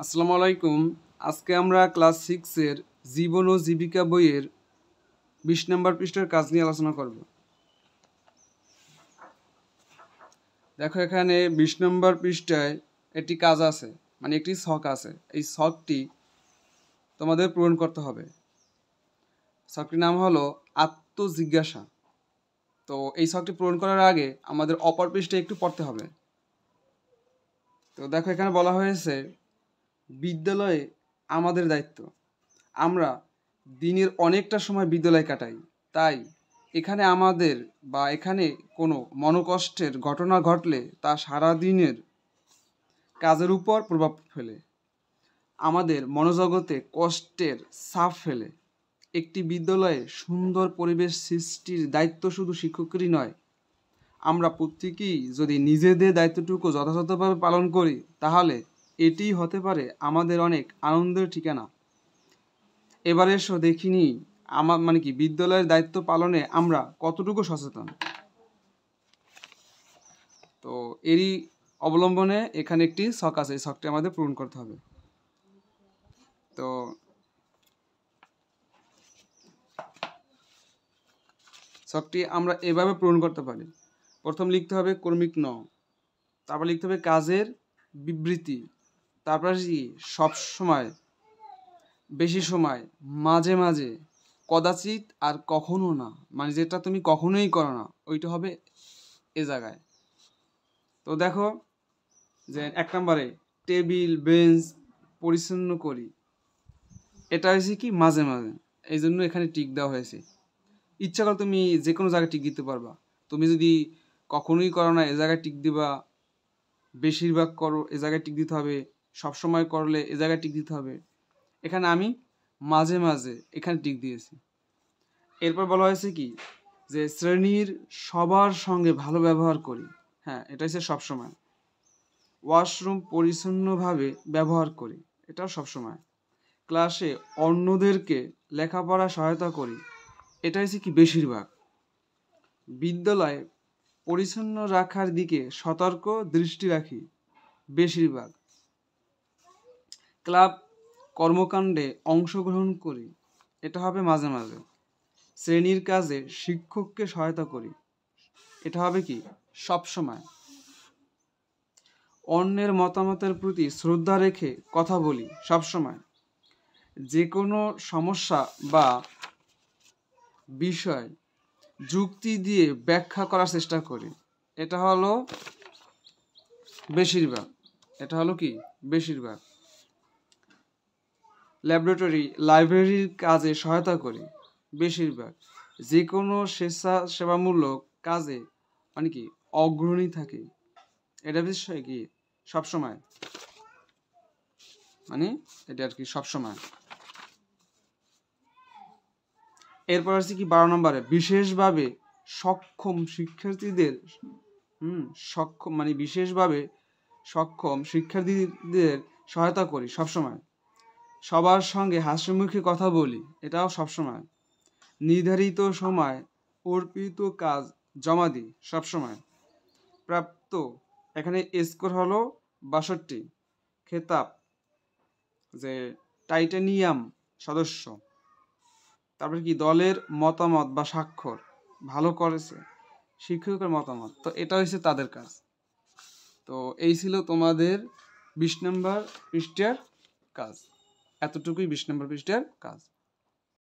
আসসালামু আলাইকুম। আজকে আমরা ক্লাস 6 এর জীবন ও জীবিকা বইয়ের 20 নম্বর পৃষ্ঠার কাজ নিয়ে আলোচনা করব। দেখো এখানে 20 নম্বর পৃষ্ঠায় একটি কাজ আছে, মানে একটি ছক আছে। এই ছকটি তোমাদের পূরণ করতে হবে। ছকটির নাম হলো আত্মজিজ্ঞাসা। তো এই ছকটি পূরণ করার আগে আমাদের অপর পৃষ্ঠায় একটু পড়তে হবে। তো দেখো এখানে বলা হয়েছে বিদ্যালয়ে আমাদের দায়িত্ব। আমরা দিনের অনেকটা সময় বিদ্যালয়ে কাটাই, তাই এখানে কোনো মনোকষ্টের ঘটনা ঘটলে তা সারাদিনের কাজের উপর প্রভাব ফেলে, আমাদের মনোজগতে কষ্টের ছাপ ফেলে। একটি বিদ্যালয়ে সুন্দর পরিবেশ সৃষ্টির দায়িত্ব শুধু শিক্ষকেরই নয়, আমরা প্রত্যেকেই যদি নিজেদের দায়িত্বটুকু যথাযথভাবে পালন করি তাহলে এটিই হতে পারে আমাদের অনেক আনন্দের ঠিকানা। এবার এসো দেখিনি বিদ্যালয়ের দায়িত্ব পালনে আমরা কতটুকু সচেতন। তো এরই অবলম্বনে এখানে একটি ছক আছে, এই ছকটি আমাদের পূরণ করতে হবে। তো ছকটি আমরা এভাবে পূরণ করতে পারি। প্রথম লিখতে হবে কর্মিক ন, তারপর লিখতে হবে কাজের বিবৃতি, তারপর সব সময়, বেশি সময়, মাঝে মাঝে, কদাচিৎ আর কখনো না, মানে যেটা তুমি কখনোই করো না ওইটা হবে এ জায়গায়। তো দেখো যে 1 নম্বরে টেবিল বেঞ্চ পরিচ্ছন্ন করি, এটা হয়েছে কি মাঝে মাঝে, এই জন্য এখানে টিক দেওয়া হয়েছে। ইচ্ছা করলে তুমি যে কোনো জায়গায় টিক দিতে পারবা। তুমি যদি কখনোই করো না এ জায়গায় টিক দিবা, বেশিরভাগ করো এ জায়গায় টিক দিতে হবে, সবসময় করলে এ জায়গায় টিক দিতে হবে। এখানে আমি মাঝে মাঝে এখানে টিক দিয়েছি। এরপর বলা হয়েছে কি যে শ্রেণীর সবার সঙ্গে ভালো ব্যবহার করি, হ্যাঁ এটা হচ্ছে সবসময়। ওয়াশরুম পরিচ্ছন্নভাবে ব্যবহার করি, এটাও সবসময়। ক্লাসে অন্যদেরকে লেখাপড়া সহায়তা করি, এটা হচ্ছে কি বেশিরভাগ। বিদ্যালয়ে পরিচ্ছন্ন রাখার দিকে সতর্ক দৃষ্টি রাখি, বেশিরভাগ। ক্লাব কর্মকাণ্ডে অংশগ্রহণ করি, এটা হবে মাঝে মাঝে। শ্রেণীর কাজে শিক্ষককে সহায়তা করি, এটা হবে কি সবসময়। অন্যের মতামতের প্রতি শ্রদ্ধা রেখে কথা বলি, সবসময়। যে কোনো সমস্যা বা বিষয় যুক্তি দিয়ে ব্যাখ্যা করার চেষ্টা করি, এটা হলো বেশিরভাগ। এটা হলো কি বেশিরভাগ। লাইব্রেরির কাজে সহায়তা করি, বেশিরভাগ। যে কোনো স্বেচ্ছাসেবামূলক কাজে মানে কি অগ্রণী থাকে, এটা বিষয় কি সবসময়, মানে এটা আর কি সবসময়। এরপর আছে কি 12 নম্বরে বিশেষভাবে সক্ষম শিক্ষার্থীদের বিশেষভাবে সক্ষম শিক্ষার্থীদের সহায়তা করি, সবসময়। সবার সঙ্গে হাসিমুখে কথা বলি, এটাও সবসময়। নির্ধারিত সময় অর্পিত কাজ জমা দিই, সবসময়। প্রাপ্ত এখানে স্কোর হলো 62। খেতাব যে টাইটানিয়াম সদস্য। তারপরে কি দলের মতামত বা স্বাক্ষর, ভালো করেছে শিক্ষকের মতামত, তো এটা হচ্ছে তাদের কাজ। তো এই ছিল তোমাদের 20 নম্বর পৃষ্ঠার কাজ। এতটুকুই 20 নম্বর পৃষ্ঠার কাজ।